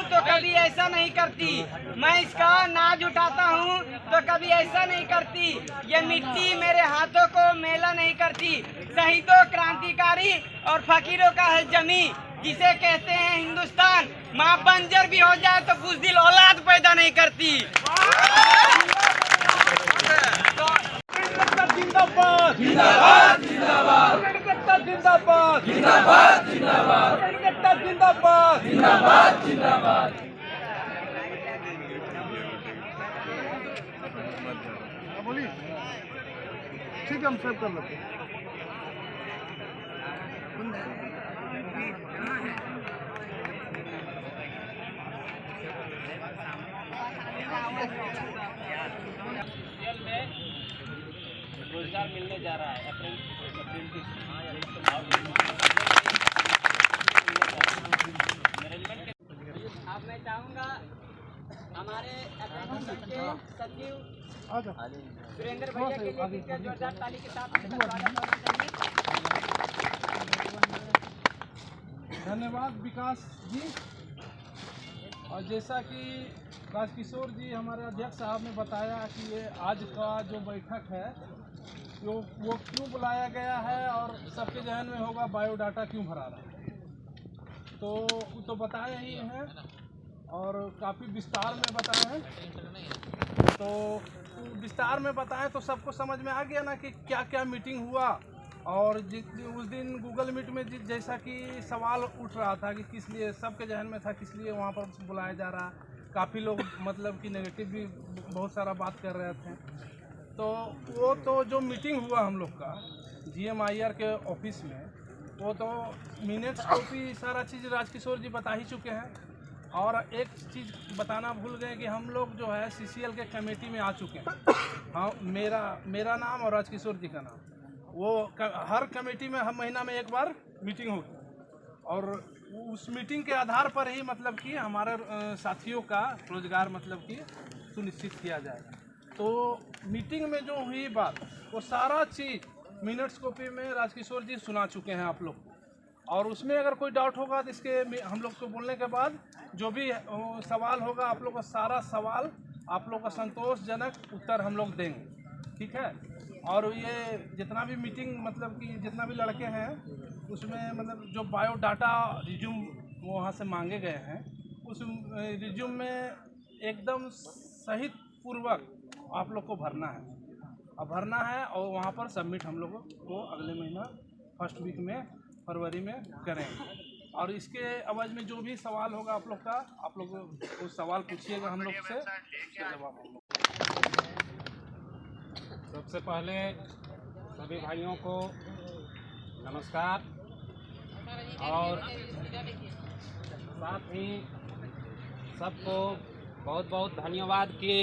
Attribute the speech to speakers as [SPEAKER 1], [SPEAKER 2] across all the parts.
[SPEAKER 1] तो कभी ऐसा नहीं करती, मैं इसका नाज उठाता हूँ तो कभी ऐसा नहीं करती। ये मिट्टी मेरे हाथों को मेला नहीं करती। शहीदों, क्रांतिकारी और फकीरों का है जमी, जिसे कहते हैं हिंदुस्तान। माँ बंजर भी हो जाए तो बुज़दिल औलाद पैदा नहीं करती।
[SPEAKER 2] जिंदाबाद जिंदाबाद जिंदाबाद जिंदाबाद जिंदाबाद जिंदाबाद जिंदाबाद जिंदाबाद। बोलिए, ठीक है, हम सेव कर लेते हैं।
[SPEAKER 3] रोजगार मिलने जा रहा है अप्रैल।
[SPEAKER 1] अब मैं चाहूँगा हमारे अप्रेंटिस के सचिव सुरेंद्र भैया के लिए फिर जोरदार ताली के साथ
[SPEAKER 2] धन्यवाद विकास जी। और जैसा कि राजकिशोर जी हमारे अध्यक्ष साहब ने बताया कि ये आज का जो बैठक है वो क्यों बुलाया गया है और सबके जहन में होगा बायोडाटा क्यों भरा रहा है, तो वो तो बताए ही हैं और काफ़ी विस्तार में बताए हैं। तो विस्तार में बताएं तो सबको समझ में आ गया ना कि क्या क्या मीटिंग हुआ। और उस दिन गूगल मीट में जैसा कि सवाल उठ रहा था कि किस लिए, सबके जहन में था किस लिए वहाँ पर बुलाया जा रहा। काफ़ी लोग मतलब कि नेगेटिव भी बहुत सारा बात कर रहे थे। तो वो तो जो मीटिंग हुआ हम लोग का GMIR के ऑफिस में, वो तो मिनट्स कॉपी सारा चीज़ राजकिशोर जी बता ही चुके हैं। और एक चीज़ बताना भूल गए कि हम लोग जो है CCL के कमेटी में आ चुके हैं। हाँ, मेरा नाम और राजकिशोर जी का नाम, वो हर कमेटी में हर महीना में एक बार मीटिंग होगी और उस मीटिंग के आधार पर ही मतलब कि हमारे साथियों का रोजगार मतलब कि सुनिश्चित किया जाएगा। तो मीटिंग में जो हुई बात वो सारा चीज़ मिनट्स कॉपी में राजकिशोर जी सुना चुके हैं आप लोग। और उसमें अगर कोई डाउट होगा तो इसके हम लोग को बोलने के बाद जो भी सवाल होगा आप लोग का सारा सवाल आप लोग का संतोषजनक उत्तर हम लोग देंगे, ठीक है। और ये जितना भी मीटिंग मतलब कि जितना भी लड़के हैं उसमें मतलब जो बायोडाटा रिज्यूम वहाँ से मांगे गए हैं उस रिज्यूम में एकदम सही पूर्वक आप लोग को भरना है और वहाँ पर सबमिट हम लोगों को अगले महीना फर्स्ट वीक में फरवरी में करेंगे। और इसके अवज में जो भी सवाल होगा आप लोग का, आप लोग वो सवाल पूछिएगा हम लोग से, उसके जवाब हम लोग।
[SPEAKER 3] सबसे पहले सभी भाइयों को नमस्कार और साथ ही सबको बहुत बहुत धन्यवाद कि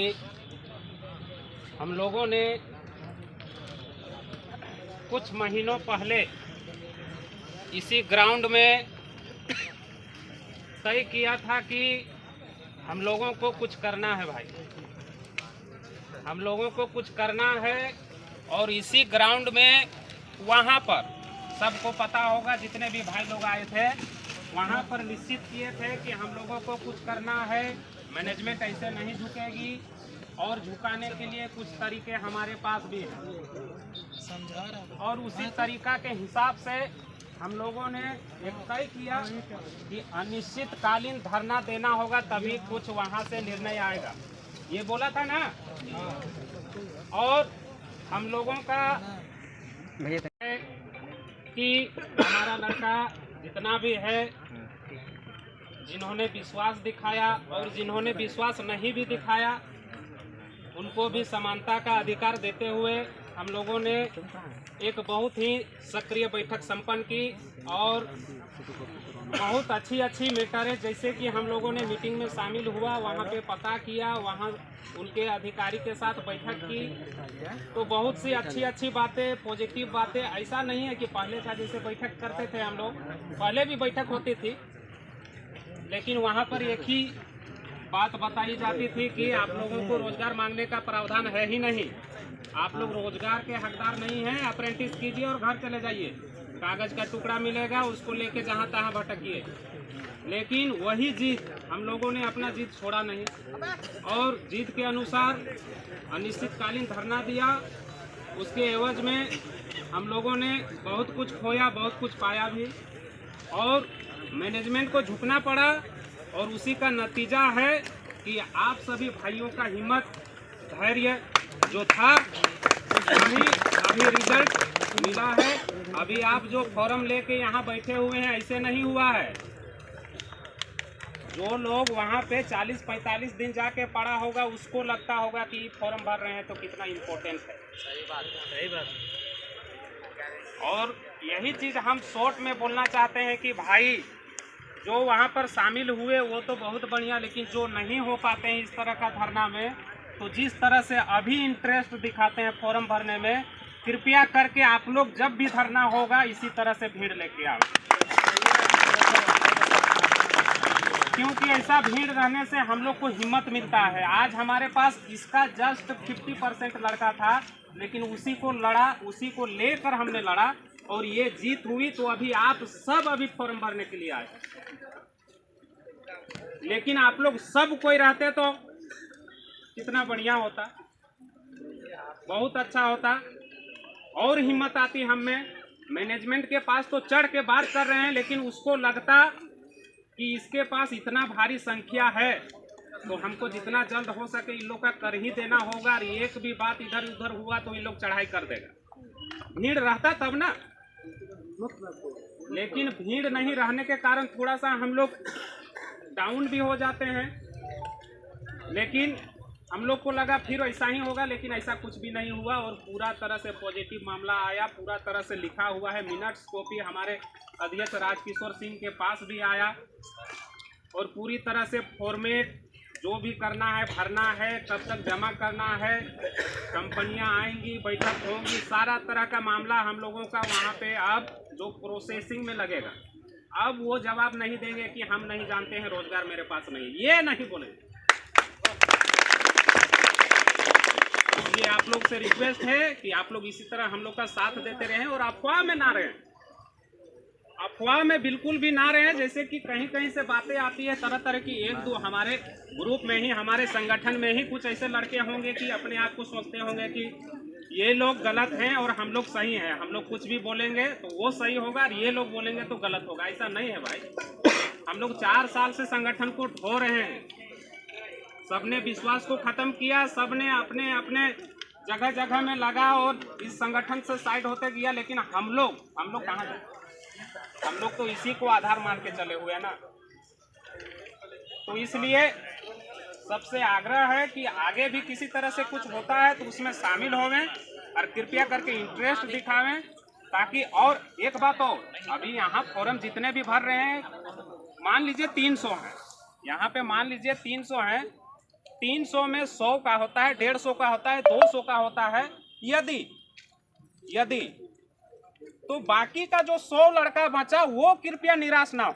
[SPEAKER 3] हम लोगों ने कुछ महीनों पहले इसी ग्राउंड में तय किया था कि हम लोगों को कुछ करना है भाई, हम लोगों को कुछ करना है। और इसी ग्राउंड में वहाँ पर सबको पता होगा, जितने भी भाई लोग आए थे वहाँ पर निश्चित किए थे कि हम लोगों को कुछ करना है, मैनेजमेंट ऐसे नहीं झुकेगी और झुकाने के लिए कुछ तरीके हमारे पास भी हैं। और उसी तरीका के हिसाब से हम लोगों ने एक तय किया कि अनिश्चितकालीन धरना देना होगा, तभी कुछ वहाँ से निर्णय आएगा। ये बोला था ना। और हम लोगों का है कि हमारा लड़का जितना भी है, जिन्होंने विश्वास दिखाया और जिन्होंने विश्वास नहीं भी दिखाया, उनको भी समानता का अधिकार देते हुए हम लोगों ने एक बहुत ही सक्रिय बैठक संपन्न की। और बहुत अच्छी मीटरें, जैसे कि हम लोगों ने मीटिंग में शामिल हुआ, वहाँ पे पता किया, वहाँ उनके अधिकारी के साथ बैठक की, तो बहुत सी अच्छी बातें, पॉजिटिव बातें। ऐसा नहीं है कि पहले था जैसे बैठक करते थे हम लोग, पहले भी बैठक होती थी, लेकिन वहाँ पर एक ही बात बताई जाती थी कि आप लोगों को रोजगार मांगने का प्रावधान है ही नहीं, आप लोग रोजगार के हकदार नहीं हैं, अप्रेंटिस कीजिए और घर चले जाइए, कागज का टुकड़ा मिलेगा उसको लेके जहाँ तहाँ भटकिए। लेकिन वही जीत हम लोगों ने अपना जीत छोड़ा नहीं और जीत के अनुसार अनिश्चितकालीन धरना दिया। उसके एवज में हम लोगों ने बहुत कुछ खोया, बहुत कुछ पाया भी और मैनेजमेंट को झुकना पड़ा और उसी का नतीजा है कि आप सभी भाइयों का हिम्मत, धैर्य जो था उसका ही अभी रिजल्ट मिला है। अभी आप जो फॉर्म लेके यहाँ बैठे हुए हैं ऐसे नहीं हुआ है। जो लोग वहाँ पे 40-45 दिन जाके पढ़ा होगा उसको लगता होगा कि फॉर्म भर रहे हैं तो कितना इम्पोर्टेंट है। सही बात, सही बात। और यही चीज़ हम शॉर्ट में बोलना चाहते हैं कि भाई जो वहाँ पर शामिल हुए वो तो बहुत बढ़िया, लेकिन जो नहीं हो पाते हैं इस तरह का धरना में, तो जिस तरह से अभी इंटरेस्ट दिखाते हैं फॉर्म भरने में, कृपया करके आप लोग जब भी धरना होगा इसी तरह से भीड़ लेके आओ, क्योंकि ऐसा भीड़ रहने से हम लोग को हिम्मत मिलता है। आज हमारे पास इसका जस्ट 50% लड़का था, लेकिन उसी को लड़ा, उसी को लेकर हमने लड़ा और ये जीत हुई। तो अभी आप सब अभी फॉर्म भरने के लिए आए, लेकिन आप लोग सब कोई रहते तो कितना बढ़िया होता, बहुत अच्छा होता और हिम्मत आती हम में। मैनेजमेंट के पास तो चढ़ के बात कर रहे हैं, लेकिन उसको लगता कि इसके पास इतना भारी संख्या है तो हमको जितना जल्द हो सके इन लोग का कर ही देना होगा। और एक भी बात इधर उधर हुआ तो इन लोग चढ़ाई कर देगा। भीड़ रहता तब ना, लेकिन भीड़ नहीं रहने के कारण थोड़ा सा हम लोग डाउन भी हो जाते हैं। लेकिन हम लोग को लगा फिर ऐसा ही होगा, लेकिन ऐसा कुछ भी नहीं हुआ और पूरा तरह से पॉजिटिव मामला आया। पूरा तरह से लिखा हुआ है, मिनट्स कॉपी हमारे अध्यक्ष राजकिशोर सिंह के पास भी आया और पूरी तरह से फॉर्मेट जो भी करना है, भरना है, कब तक जमा करना है, कंपनियां आएंगी, बैठक होंगी, सारा तरह का मामला हम लोगों का वहाँ पे अब जो प्रोसेसिंग में लगेगा। अब वो जवाब नहीं देंगे कि हम नहीं जानते हैं, रोजगार मेरे पास नहीं, ये नहीं बोलेंगे। ये आप लोग से रिक्वेस्ट है कि आप लोग इसी तरह हम लोग का साथ देते रहें और अफवाह में ना रहें, अफवाह में बिल्कुल भी ना रहें। जैसे कि कहीं कहीं से बातें आती है तरह तरह की, एक दो हमारे ग्रुप में ही, हमारे संगठन में ही कुछ ऐसे लड़के होंगे कि अपने आप को सोचते होंगे कि ये लोग गलत हैं और हम लोग सही हैं, हम लोग कुछ भी बोलेंगे तो वो सही होगा और ये लोग बोलेंगे तो गलत होगा। ऐसा नहीं है भाई। हम लोग 4 साल से संगठन को ढो रहे हैं, सबने विश्वास को खत्म किया, सबने अपने अपने जगह जगह में लगा और इस संगठन से साइड होते गया। लेकिन हम लोग कहाँ गए? हम लोग तो इसी को आधार मान के चले हुए हैं ना। तो इसलिए सबसे आग्रह है कि आगे भी किसी तरह से कुछ होता है तो उसमें शामिल होवें और कृपया करके इंटरेस्ट दिखावें, ताकि। और एक बात और, अभी यहाँ फॉर्म जितने भी भर रहे हैं, मान लीजिए 300 हैं, यहाँ पे मान लीजिए 300 हैं, 300 में 100 का होता है, 150 का होता है, 200 का होता है। यदि तो बाकी का जो 100 लड़का बचा वो कृपया निराश ना हो,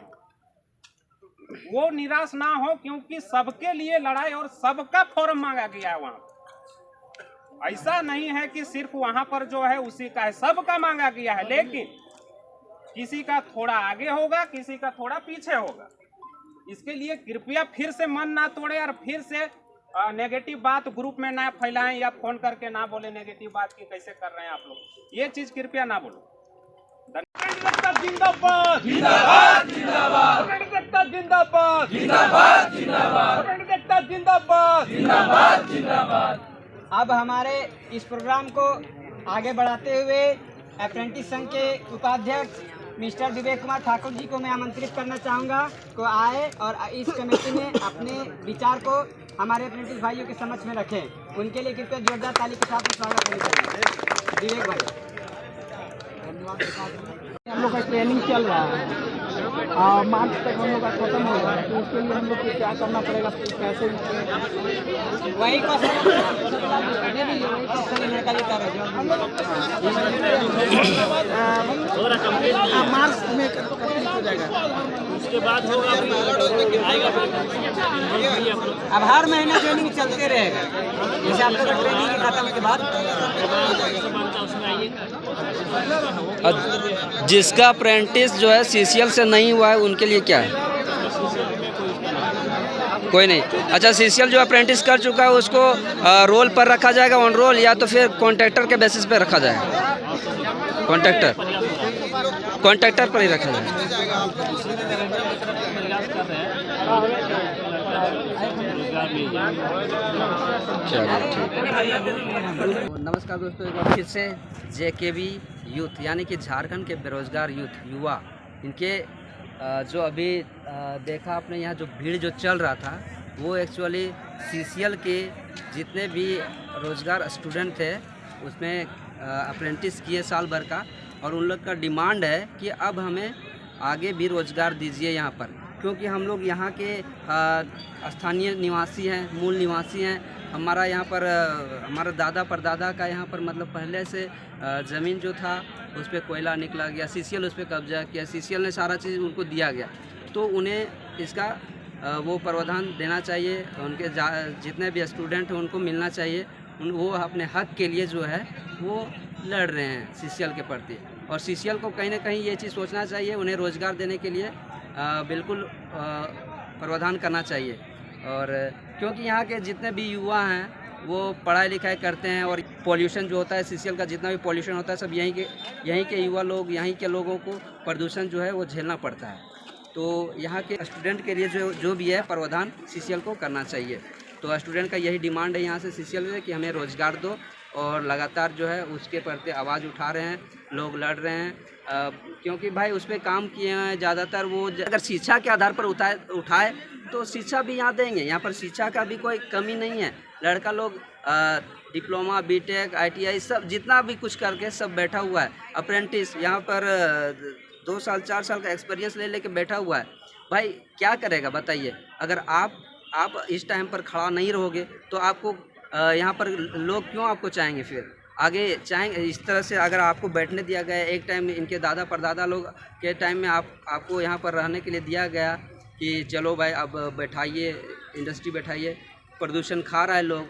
[SPEAKER 3] वो निराश ना हो, क्योंकि सबके लिए लड़ाई और सबका फॉर्म मांगा गया है वहाँ। ऐसा नहीं है कि सिर्फ वहाँ पर जो है उसी का है, सबका मांगा गया है। लेकिन किसी का थोड़ा आगे होगा, किसी का थोड़ा पीछे होगा। इसके लिए कृपया फिर से मन ना तोड़े और फिर से नेगेटिव बात ग्रुप में ना फैलाएं या फोन करके ना बोले नेगेटिव बात की कैसे कर रहे हैं आप लोग। ये चीज कृपया ना बोलो।
[SPEAKER 2] जिंदाबाद जिंदाबाद जिंदाबाद जिंदाबाद जिंदाबाद जिंदाबाद जिंदाबाद जिंदाबाद जिंदाबाद।
[SPEAKER 1] अब हमारे इस प्रोग्राम को आगे बढ़ाते हुए अप्रेंटिस संघ के उपाध्यक्ष मिस्टर विवेक कुमार ठाकुर जी को मैं आमंत्रित करना चाहूँगा को आए और इस कमेटी में अपने विचार को हमारे अप्रेंटिस भाइयों के समक्ष में रखें। उनके लिए कृपया जोरदार ताली के साथ स्वागत करें। विवेक भाई,
[SPEAKER 2] हम लोग का ट्रेनिंग चल रहा है, मार्च तक हम लोग का खत्म होगा, तो उसके लिए हम लोग को क्या करना पड़ेगा, कैसे
[SPEAKER 1] वही
[SPEAKER 2] मार्च में कंप्लीट हो जाएगा, उसके बाद होगा
[SPEAKER 1] अब हर महीने ट्रेनिंग चलते रहेगा। जैसे आप लोग ट्रेनिंग खत्म के बाद
[SPEAKER 4] जिसका अप्रेंटिस जो है CCL से नहीं हुआ है उनके लिए क्या है? कोई नहीं। अच्छा, सीसीएल जो अप्रेंटिस कर चुका है उसको रोल पर रखा जाएगा, ऑन रोल, या तो फिर कॉन्ट्रैक्टर के बेसिस पे रखा जाएगा? कॉन्ट्रैक्टर पर ही रखा जाएगा। चलिए ठीक। नमस्कार दोस्तों, एक बार फिर से जेकेबी यूथ यानी कि झारखंड के बेरोजगार यूथ युवा, इनके जो अभी देखा आपने यहाँ जो भीड़ जो चल रहा था वो एक्चुअली सीसीएल के जितने भी रोज़गार स्टूडेंट थे उसमें अप्रेंटिस किए साल भर का, और उन लोग का डिमांड है कि अब हमें आगे भी रोज़गार दीजिए यहाँ पर, क्योंकि हम लोग यहाँ के स्थानीय निवासी हैं, मूल निवासी हैं। हमारा यहाँ पर हमारा दादा परदादा का यहाँ पर मतलब पहले से ज़मीन जो था उस पर कोयला निकला गया, सीसीएल उस पर कब्जा किया, सीसीएल ने सारा चीज़ उनको दिया गया, तो उन्हें इसका वो प्रावधान देना चाहिए। उनके जितने भी स्टूडेंट हैं उनको मिलना चाहिए। वो अपने हक के लिए जो है वो लड़ रहे हैं सीसीएल के प्रति, और सीसीएल को कहीं ना कहीं ये चीज़ सोचना चाहिए, उन्हें रोज़गार देने के लिए बिल्कुल प्रावधान करना चाहिए। और क्योंकि यहाँ के जितने भी युवा हैं वो पढ़ाई लिखाई करते हैं, और पॉल्यूशन जो होता है सीसीएल का जितना भी पॉल्यूशन होता है सब यहीं के युवा लोग, यहीं के लोगों को प्रदूषण जो है वो झेलना पड़ता है। तो यहाँ के स्टूडेंट के लिए जो भी है प्रावधान सीसीएल को करना चाहिए। तो स्टूडेंट का यही डिमांड है यहाँ से सीसीएल से कि हमें रोज़गार दो, और लगातार जो है उसके प्रति आवाज़ उठा रहे हैं, लोग लड़ रहे हैं। क्योंकि भाई उस पर काम किए हैं ज़्यादातर, वो अगर शिक्षा के आधार पर उठाए तो शिक्षा भी यहाँ देंगे। यहाँ पर शिक्षा का भी कोई कमी नहीं है। लड़का लोग डिप्लोमा, बीटेक, आईटीआई सब जितना भी कुछ करके सब बैठा हुआ है। अप्रेंटिस यहाँ पर 2 साल 4 साल का एक्सपीरियंस ले बैठा हुआ है। भाई क्या करेगा बताइए? अगर आप इस टाइम पर खड़ा नहीं रहोगे तो आपको यहाँ पर लोग क्यों आपको चाहेंगे? फिर आगे चाहेंगे इस तरह से? अगर आपको बैठने दिया गया एक टाइम, इनके दादा परदादा लोग के टाइम में आपको यहाँ पर रहने के लिए दिया गया कि चलो भाई अब बैठाइए, इंडस्ट्री बैठाइए, प्रदूषण खा रहा है लोग,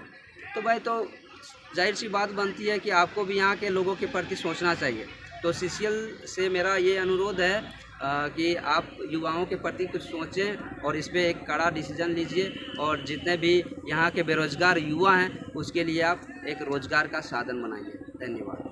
[SPEAKER 4] तो भाई तो जाहिर सी बात बनती है कि आपको भी यहाँ के लोगों के प्रति सोचना चाहिए। तो सीसीएल से मेरा ये अनुरोध है कि आप युवाओं के प्रति कुछ सोचें और इस पर एक कड़ा डिसीजन लीजिए, और जितने भी यहाँ के बेरोज़गार युवा हैं उसके लिए आप एक रोज़गार का साधन बनाइए। धन्यवाद।